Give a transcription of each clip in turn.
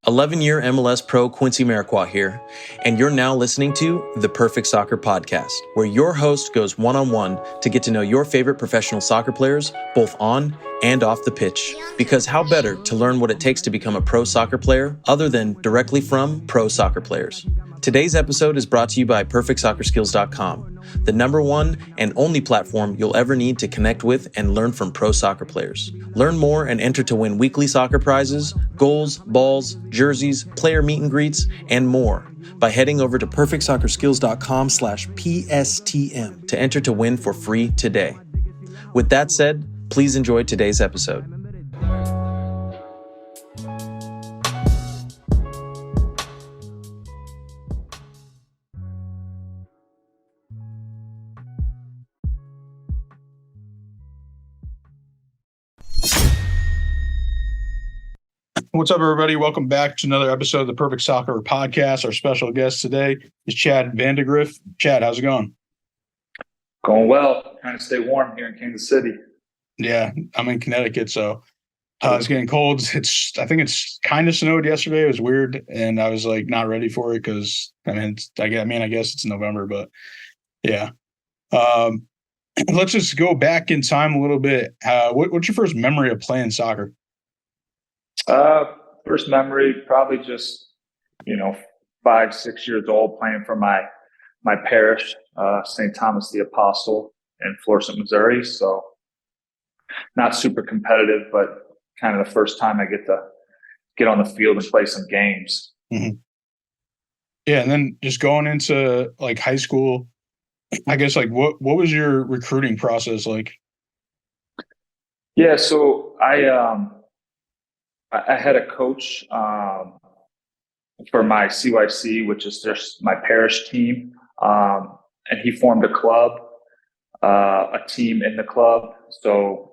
11-year MLS pro Quincy Amarikwa here, and you're now listening to the Perfect Soccer Podcast, where your host goes one-on-one to get to know your favorite professional soccer players, both on and off the pitch. Because how better to learn what it takes to become a pro soccer player other than directly from pro soccer players? Today's episode is brought to you by PerfectSoccerSkills.com, the #1 and only platform you'll ever need to connect with and learn from pro soccer players. Learn more and enter to win weekly soccer prizes, goals, balls, jerseys, player meet and greets, and more by heading over to PerfectSoccerSkills.com/PSTM to enter to win for free today. With that said, please enjoy today's episode. What's up, everybody? Welcome back to another episode of the Perfect Soccer Podcast. Our special guest today is Chad Vandegriffe. Chad, how's it going? Going well. Trying to stay warm here in Kansas City. Yeah, I'm in Connecticut, so it's getting cold. I think it's kind of snowed yesterday. It was weird, and I was like not ready for it because I guess it's November, but yeah. Let's just go back in time a little bit. What's your first memory of playing soccer? First memory, probably just, 5, 6 years old, playing for my parish, St. Thomas the Apostle in Florissant, Missouri. So not super competitive, but kind of the first time I get on the field and play some games. Mm-hmm. Yeah. And then just going into like high school, I guess, like what was your recruiting process like? Yeah. So I had a coach for my CYC, which is just my parish team, and he formed a club, a team in the club. So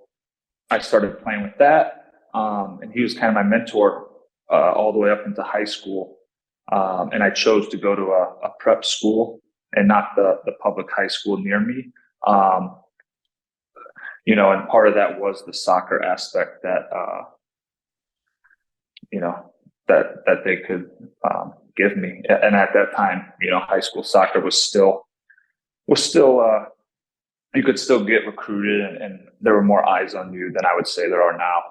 I started playing with that, and he was kind of my mentor all the way up into high school. And I chose to go to a prep school and not the public high school near me. And part of that was the soccer aspect that that they could give me. And at that time, high school soccer was still you could still get recruited and there were more eyes on you than I would say there are now.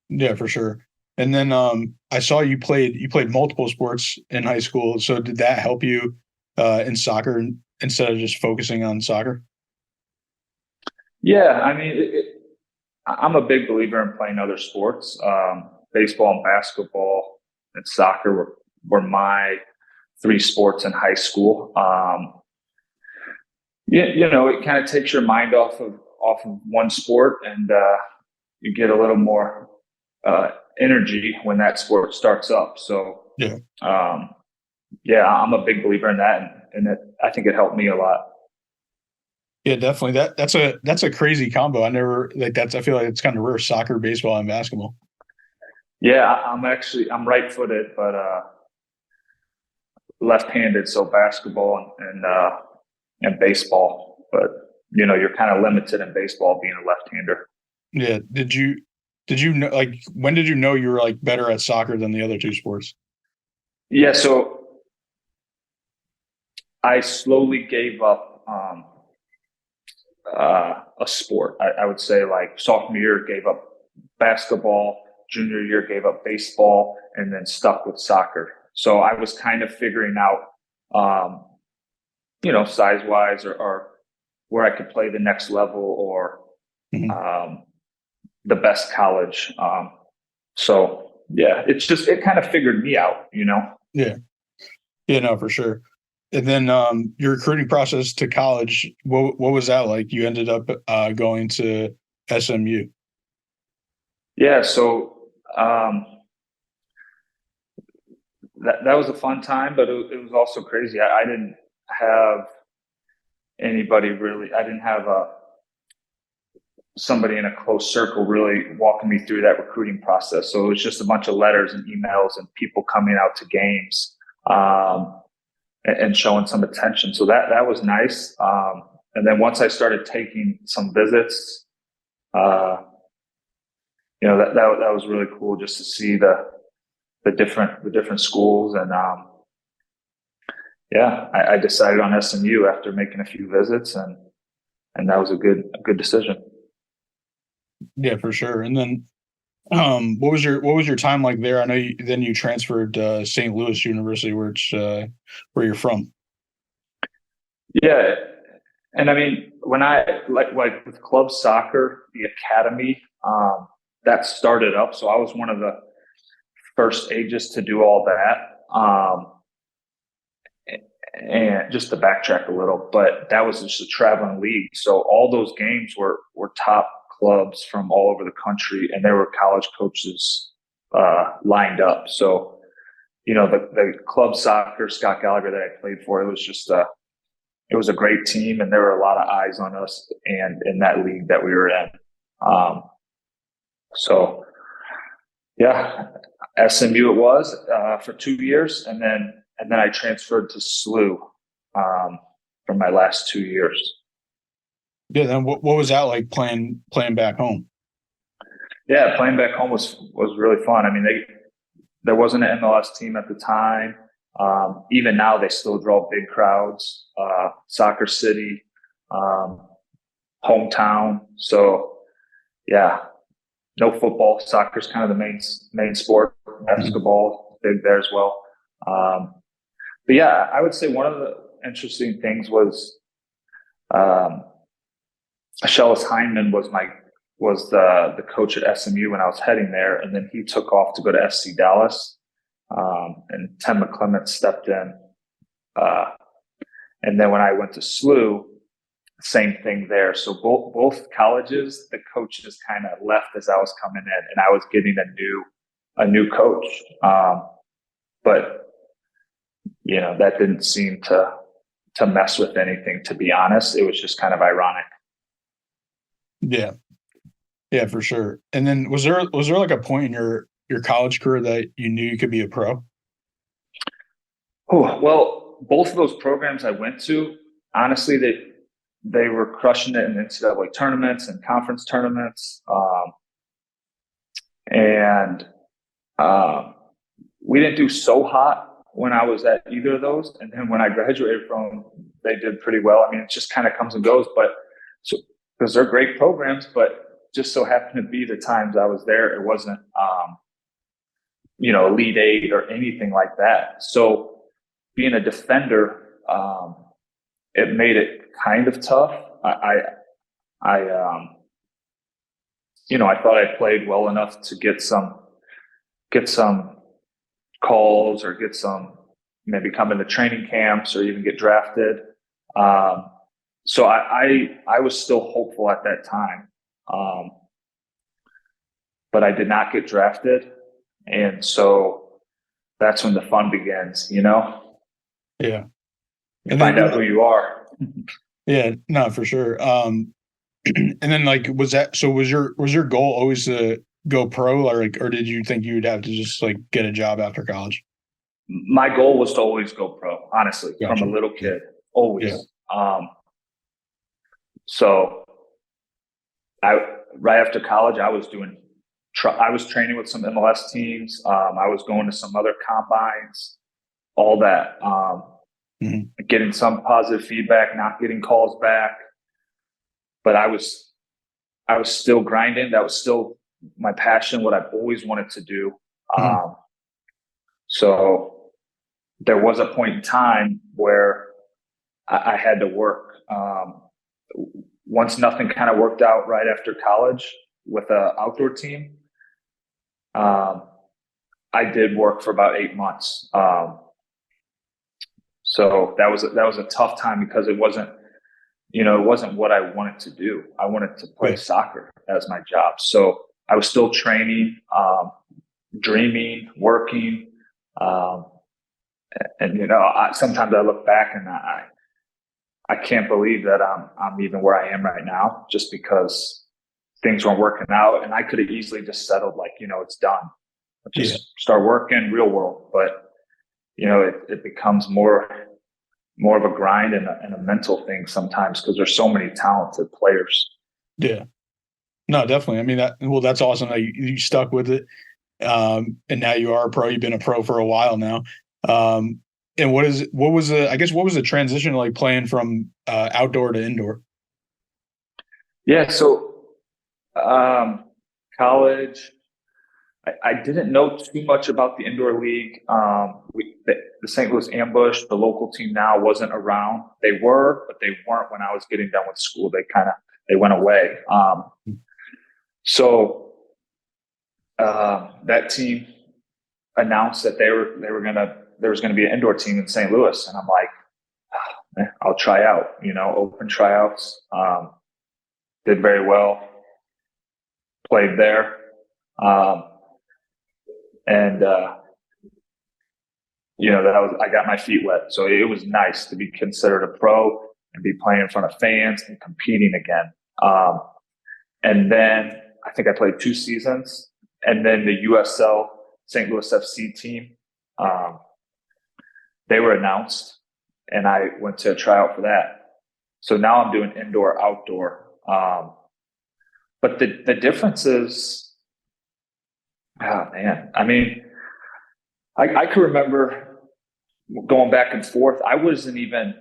Yeah, for sure. And then I saw you played multiple sports in high school. So did that help you in soccer instead of just focusing on soccer? Yeah, I mean, I'm a big believer in playing other sports. Baseball and basketball and soccer were my 3 sports in high school. It kind of takes your mind off of one sport, and you get a little more energy when that sport starts up. So I'm a big believer in that, and I think it helped me a lot. Yeah, definitely. That's a crazy combo. I feel like it's kind of rare: soccer, baseball, and basketball. Yeah, I'm right-footed, but left-handed. So basketball and baseball, but you're kind of limited in baseball being a left-hander. Yeah. Did you know, like, when did you know you were like better at soccer than the other 2 sports? Yeah, so I slowly gave up a sport. I would say like sophomore year gave up basketball, junior year gave up baseball, and then stuck with soccer. So I was kind of figuring out, size wise or where I could play the next level or the best college. So yeah, it kind of figured me out, Yeah. Yeah, no, for sure. And then your recruiting process to college, what was that like? You ended up going to SMU. Yeah, so that was a fun time, but it was also crazy. I didn't have anybody really. I didn't have somebody in a close circle really walking me through that recruiting process. So it was just a bunch of letters and emails and people coming out to games and showing some attention. So that was nice. And then once I started taking some visits, that was really cool just to see the the different schools. And I decided on SMU after making a few visits, and that was a good decision. Yeah, for sure. And then what was your time like there? I know you transferred to St. Louis University, where you're from. Yeah. And I mean, when I like with club soccer, the academy, that started up. So I was one of the first ages to do all that. And just to backtrack a little, but that was just a traveling league. So all those games were top clubs from all over the country, and there were college coaches lined up. So, the club soccer, Scott Gallagher, that I played for, it was a great team, and there were a lot of eyes on us and in that league that we were in. SMU it was for 2 years, and then I transferred to SLU for my last 2 years. Yeah. Then what was that like playing back home? Yeah, playing back home was really fun. I mean, there wasn't an MLS team at the time. Even now, they still draw big crowds. Soccer city, hometown. So, yeah, no football. Soccer's kind of the main sport. Basketball, big there as well. But yeah, I would say one of the interesting things was Shellis Hyndman was the coach at SMU when I was heading there, and then he took off to go to FC Dallas, and Tim McClement stepped in. And then when I went to SLU, same thing there. So both colleges, the coaches kind of left as I was coming in, and I was getting a new coach. But that didn't seem to mess with anything, to be honest. It was just kind of ironic. Yeah. Yeah, for sure. And then was there like a point in your college career that you knew you could be a pro? Oh, well, both of those programs I went to, honestly, they were crushing it in NCAA tournaments and conference tournaments. We didn't do so hot when I was at either of those. And then when I graduated from them, they did pretty well. I mean, it just kind of comes and goes, because they're great programs, but just so happened to be the times I was there, it wasn't, Elite Eight or anything like that. So being a defender, it made it kind of tough. I thought I played well enough to get some calls or maybe come into training camps or even get drafted. So I was still hopeful at that time. But I did not get drafted. And so that's when the fun begins, Yeah. You find out who you are. Yeah, no, for sure. And then was your goal always to go pro, or did you think you would have to just get a job after college? My goal was to always go pro, honestly, Gotcha. From a little kid, always. Yeah. So right after college, I was training with some MLS teams. I was going to some other combines, all that, getting some positive feedback, not getting calls back. But I was still grinding. That was still my passion, what I've always wanted to do. So there was a point in time where I had to work. Once nothing kind of worked out right after college with an outdoor team, I did work for about 8 months. So that was a tough time because it wasn't what I wanted to do. I wanted to play soccer as my job. So I was still training, dreaming, working. Sometimes I look back and I can't believe that I'm even where I am right now, just because things weren't working out, and I could have easily just settled it's done. Just start working real world. But it becomes more of a grind and a mental thing sometimes, because there's so many talented players. Yeah, no, definitely. I mean, that's awesome that you stuck with it. and now you are a pro. You've been a pro for a while now. And what was the transition like playing from outdoor to indoor? Yeah. So, college, I didn't know too much about the indoor league. The St. Louis Ambush, the local team now, wasn't around. They were, but they weren't when I was getting done with school. They went away. So that team announced that there was gonna be an indoor team in St. Louis, and I'm like, I'll try out. Open tryouts. Did very well. Played there. I got my feet wet. So it was nice to be considered a pro and be playing in front of fans and competing again. And then I think I played 2 seasons. And then the USL St. Louis FC team, they were announced, and I went to a tryout for that. So now I'm doing indoor, outdoor. But the difference is, oh man, I mean, I can remember going back and forth. I wasn't even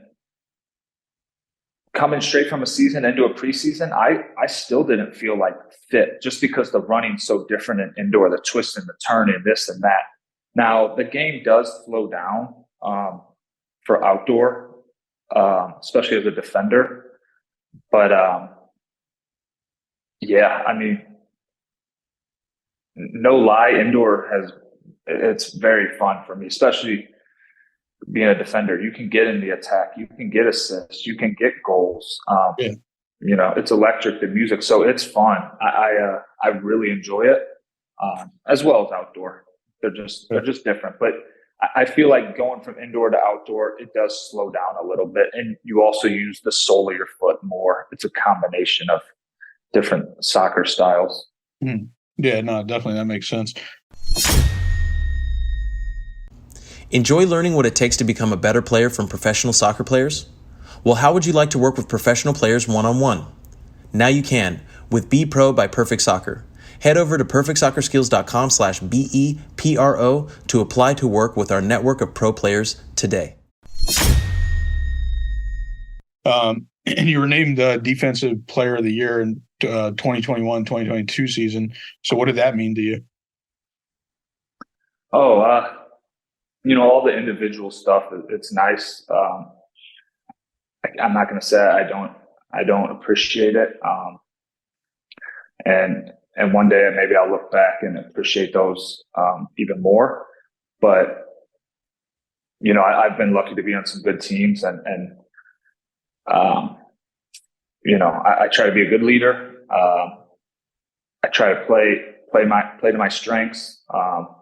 coming straight from a season into a preseason. I still didn't feel like fit, just because the running's so different in indoor, the twist and the turn and this and that. Now the game does slow down for outdoor, especially as a defender. But yeah, I mean, no lie, indoor it's very fun for me, especially being a defender. You can get in the attack, you can get assists, you can get goals. It's electric, the music, so it's fun. I really enjoy it, as well as outdoor. They're just different, but I feel like going from indoor to outdoor, it does slow down a little bit, and you also use the sole of your foot more. It's a combination of different soccer styles. Yeah, no, definitely, that makes sense. Enjoy learning what it takes to become a better player from professional soccer players? Well, how would you like to work with professional players one-on-one? Now you can with Be Pro by Perfect Soccer. Head over to perfectsoccerskills.com/BEPRO to apply to work with our network of pro players today. And you were named Defensive Player of the Year in 2021-2022 season. So what did that mean to you? All the individual stuff, it's nice. I'm not going to say I don't appreciate it. And one day maybe I'll look back and appreciate those even more. But I've been lucky to be on some good teams, and I try to be a good leader. I try to play to my strengths,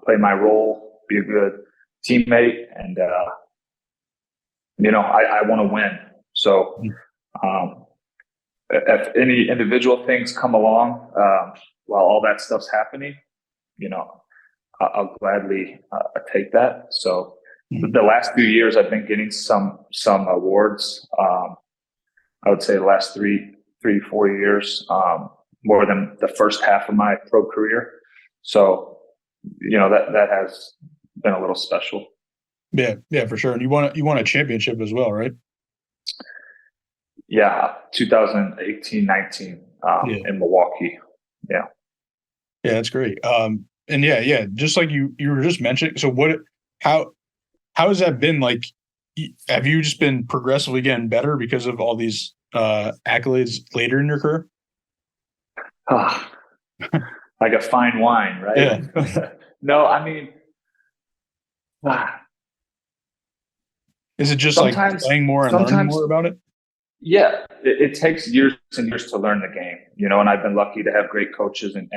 play my role, be a good teammate, and I want to win. So if any individual things come along while all that stuff's happening, I'll gladly take that. So the last few years I've been getting some awards. I would say the last 3 to 4 years, more than the first half of my pro career. So that has been a little special. Yeah, for sure. And you won a championship as well, right? Yeah, 2018-19 in Milwaukee. Yeah, that's great. And yeah, just like you were just mentioning. So how has that been? Like, have you just been progressively getting better because of all these accolades later in your career? Like a fine wine, right? Yeah. No, I mean, is it just like playing more and learning more about it? Yeah, it takes years and years to learn the game, and I've been lucky to have great coaches and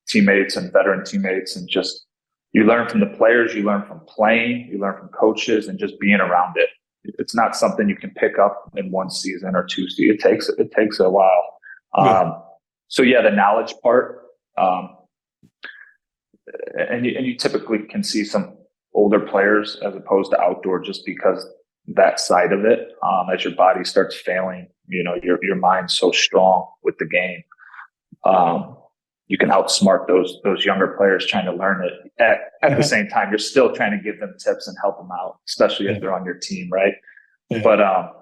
teammates and veteran teammates, and just, you learn from the players, you learn from playing, you learn from coaches, and just being around it. It's not something you can pick up in 1 season or 2 seasons. It takes a while. So yeah, the knowledge part, and you typically can see some older players as opposed to outdoor, just because that side of it, as your body starts failing, your mind's so strong with the game. you can outsmart those younger players trying to learn it. At the same time, you're still trying to give them tips and help them out, especially if they're on your team, right? Yeah. But I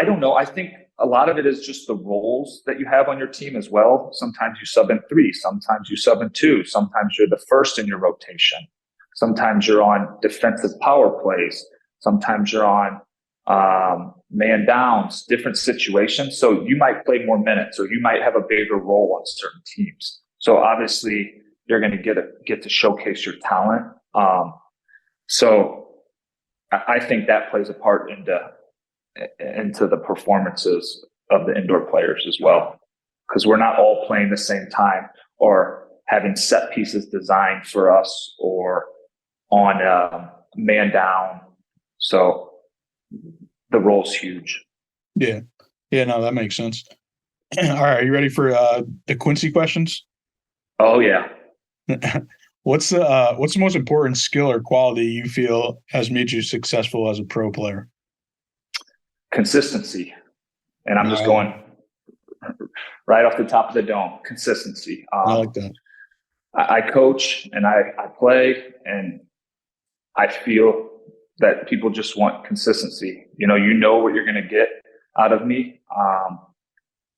don't know. I think a lot of it is just the roles that you have on your team as well. Sometimes you sub in 3, sometimes you sub in 2, sometimes you're the first in your rotation, sometimes you're on defensive power plays, sometimes you're on man downs, different situations. So you might play more minutes, or you might have a bigger role on certain teams. So obviously you're going to get to showcase your talent. So I think that plays a part into the performances of the indoor players as well, because we're not all playing the same time or having set pieces designed for us or on man down. So the role's huge. Yeah. No, that makes sense. All right, are you ready for the Quincy questions? Oh yeah. What's the most important skill or quality you feel has made you successful as a pro player? Consistency. And I'm just going right off the top of the dome. Consistency. I like that. I coach and I play, and I feel that people just want consistency. You know what you're going to get out of me.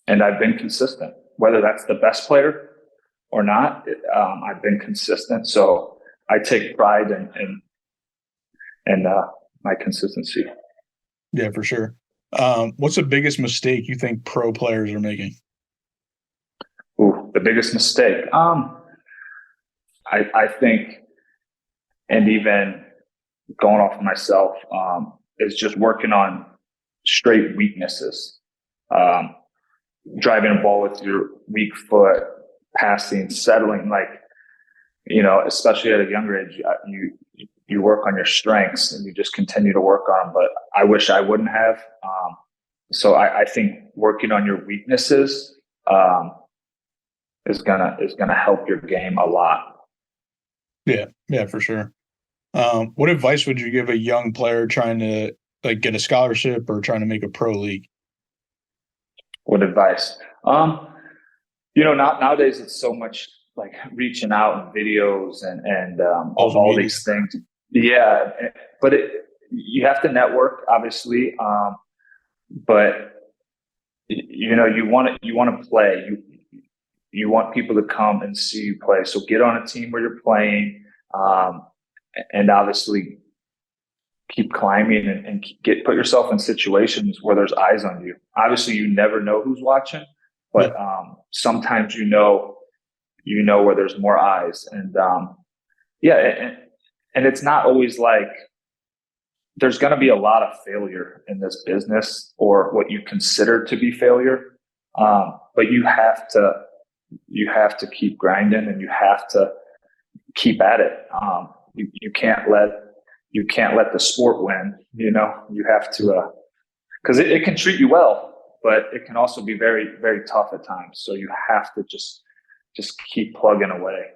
And I've been consistent, whether that's the best player or not. I've been consistent. So I take pride in my consistency. Yeah, for sure. What's the biggest mistake you think pro players are making? Ooh, the biggest mistake. I think, and even going off of myself, is just working on straight weaknesses. Driving a ball with your weak foot, passing, settling, especially at a younger age, you work on your strengths and you just continue to work on them. But I wish I wouldn't have. So I think working on your weaknesses is gonna help your game a lot. Yeah, for sure. What advice would you give a young player trying to get a scholarship or trying to make a pro league? What advice? Nowadays it's so much like reaching out and videos and all these things. Yeah, but you have to network, obviously. But you want to play. You want people to come and see you play. So get on a team where you're playing, and obviously keep climbing and put yourself in situations where there's eyes on you. Obviously, you never know who's watching, but sometimes you know where there's more eyes, and and it's not always like there's going to be a lot of failure in this business, or what you consider to be failure, but you have to keep grinding, and you have to keep at it. You can't let the sport win. You have to, because it can treat you well, but it can also be very, very tough at times. So you have to just keep plugging away.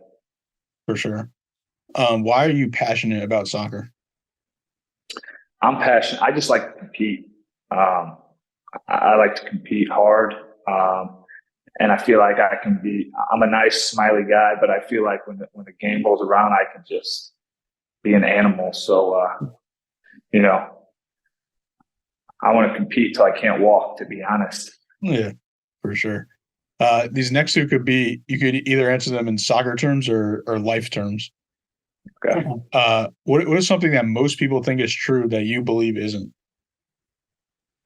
For sure. Why are you passionate about soccer? I'm passionate. I just like to compete. I like to compete hard. And I feel like I'm a nice, smiley guy, but I feel like when the game rolls around, I can just be an animal. So, I want to compete till I can't walk, to be honest. Yeah, for sure. These next two you could either answer them in soccer terms or life terms. Okay. What is something that most people think is true that you believe isn't?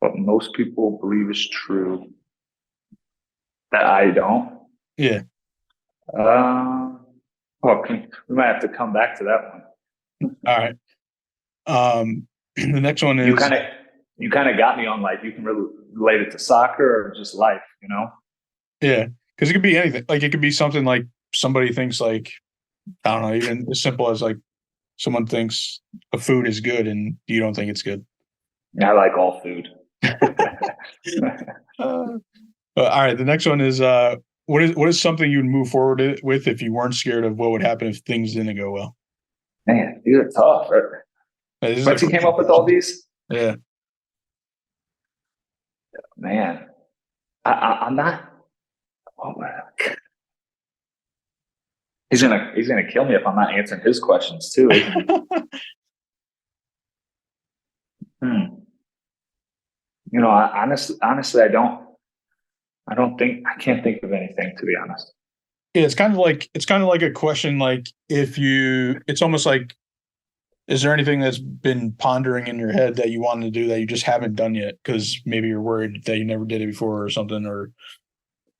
What most people believe is true that I don't? Yeah. We might have to come back to that one. All right. The next one is you kind of got me on, like, you can relate it to soccer or just life, Yeah, because it could be anything. Like, it could be something like somebody thinks, like, I don't know, even as simple as like someone thinks a food is good and you don't think it's good. I like all food. All right, the next one is what is something you would move forward with if you weren't scared of what would happen if things didn't go well? Man, these are tough. Right? Once you came up with all these? Yeah. Man, I'm not. He's gonna kill me if I'm not answering his questions too. Isn't he? You know, honestly, I can't think of anything, to be honest. Yeah, it's kind of like a question like it's almost like, is there anything that's been pondering in your head that you wanted to do that you just haven't done yet because maybe you're worried that you never did it before or something or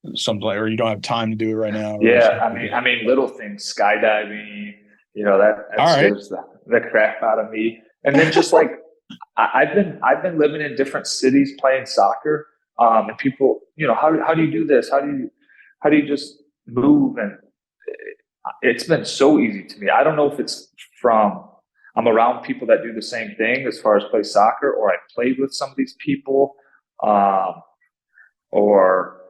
you don't have time to do it right now? Yeah, I mean, little things, skydiving, you know, that scares the crap out of me. And then just like I've been living in different cities playing soccer, and people, you know, how do you do this? How do you just move? And it's been so easy to me. I don't know if it's from I'm around people that do the same thing as far as play soccer, or I played with some of these people, or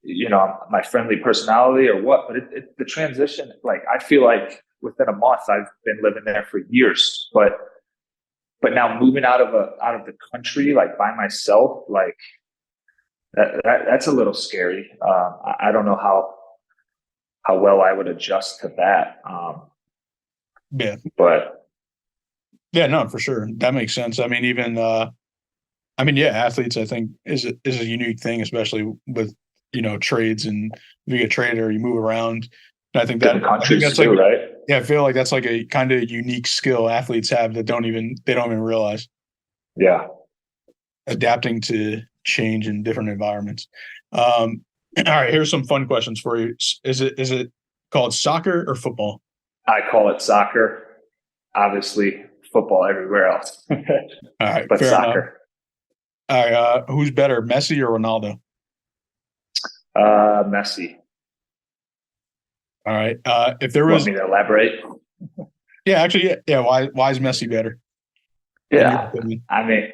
you know, my friendly personality or what. But the transition, like I feel like within a month I've been living there for years, but now moving out of the country like by myself, like that's a little scary. I don't know how well I would adjust to that. Yeah, but yeah, no, for sure, that makes sense. I mean, even yeah, athletes I think is a unique thing, especially with, you know, trades, and if you get traded or you move around. And I think that's too, like, right? Yeah, I feel like that's like a kind of unique skill athletes have that they don't even realize. Yeah. Adapting to change in different environments. All right, here's some fun questions for you. Is it called soccer or football? I call it soccer. Obviously, football everywhere else. All right, but fair soccer. Enough. All right, who's better, Messi or Ronaldo? Messi. All right. If there was, want me to elaborate? Yeah, actually, yeah. Why is Messi better? Yeah, I mean,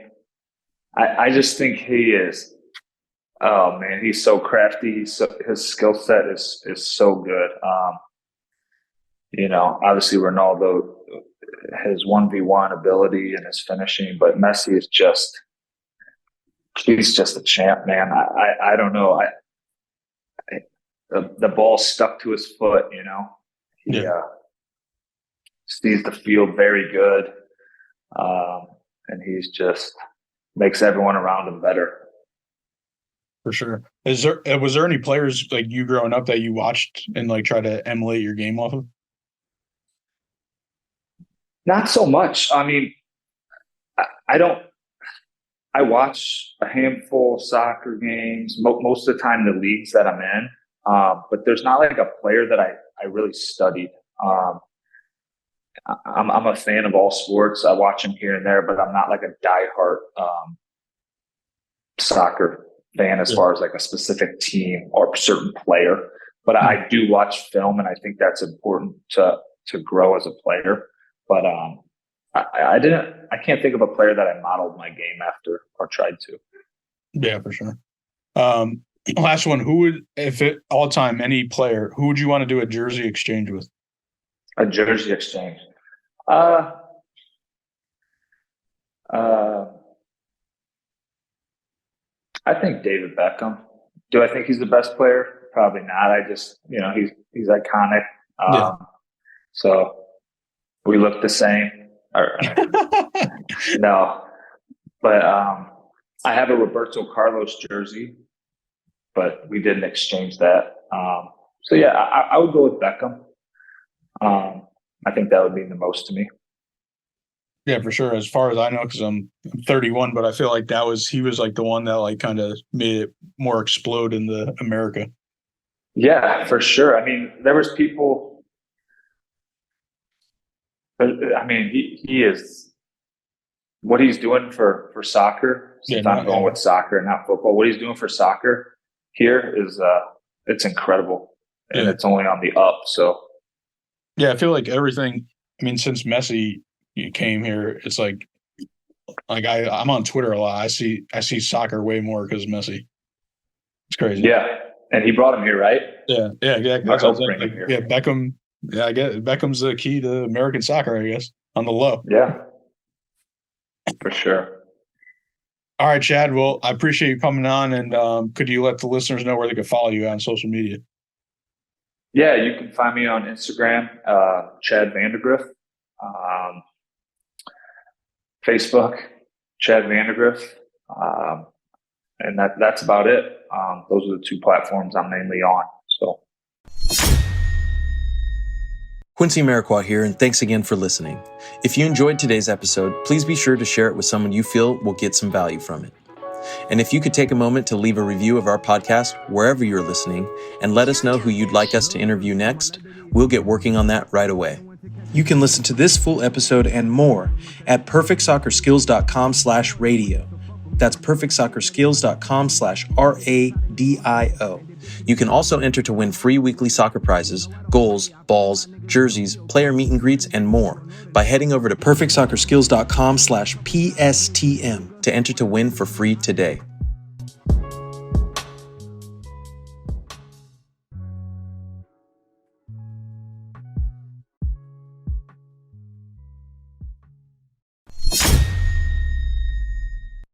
I just think he is. Oh man, he's so crafty. His skill set is so good. You know, obviously Ronaldo, his 1v1 ability and his finishing, but Messi is he's just a champ, man. I don't know. The ball stuck to his foot, you know. He sees the field very good, and he's just makes everyone around him better. For sure. Was there any players like you growing up that you watched and like try to emulate your game off of? Not so much. I mean, I don't. I watch a handful of soccer games, most of the time the leagues that I'm in, but there's not like a player that I really studied. I'm a fan of all sports. I watch them here and there, but I'm not like a diehard soccer fan as far as like a specific team or certain player. But I do watch film, and I think that's important to grow as a player. But I can't think of a player that I modeled my game after or tried to. Yeah, for sure. Last one. Who would, if it all time, any player, who would you want to do a jersey exchange with? A jersey exchange. I think David Beckham. Do I think he's the best player? Probably not. I just, you know, he's iconic. So we look the same. No, but I have a Roberto Carlos jersey, but we didn't exchange that. So yeah, I would go with Beckham. I think that would mean the most to me. Yeah, for sure. As far as I know, because I'm 31, but I feel like he was like the one that like kind of made it more explode in the America. Yeah, for sure. I mean, there was people. I mean, he is what he's doing for soccer. Since I'm going with soccer and not football, what he's doing for soccer here is it's incredible, and it's only on the up. So yeah, I feel like everything. I mean, since Messi came here, it's like I'm on Twitter a lot. I see soccer way more because of Messi. It's crazy. Yeah, and he brought him here, right? Yeah, exactly. That's what bring him here. Yeah, Beckham. Yeah, I guess Beckham's the key to American soccer, I guess, on the low. Yeah, for sure. All right, Chad. Well, I appreciate you coming on, and could you let the listeners know where they could follow you on social media? Yeah, you can find me on Instagram, Chad Vandegriffe, Facebook, Chad Vandegriffe, and that's about it. Those are the two platforms I'm mainly on. So, Quincy Amarikwa here, and thanks again for listening. If you enjoyed today's episode, please be sure to share it with someone you feel will get some value from it. And if you could take a moment to leave a review of our podcast wherever you're listening and let us know who you'd like us to interview next, we'll get working on that right away. You can listen to this full episode and more at perfectsoccerskills.com/radio. That's perfectsoccerskills.com/RADIO. You can also enter to win free weekly soccer prizes, goals, balls, jerseys, player meet and greets, and more by heading over to perfectsoccerskills.com/PSTM to enter to win for free today.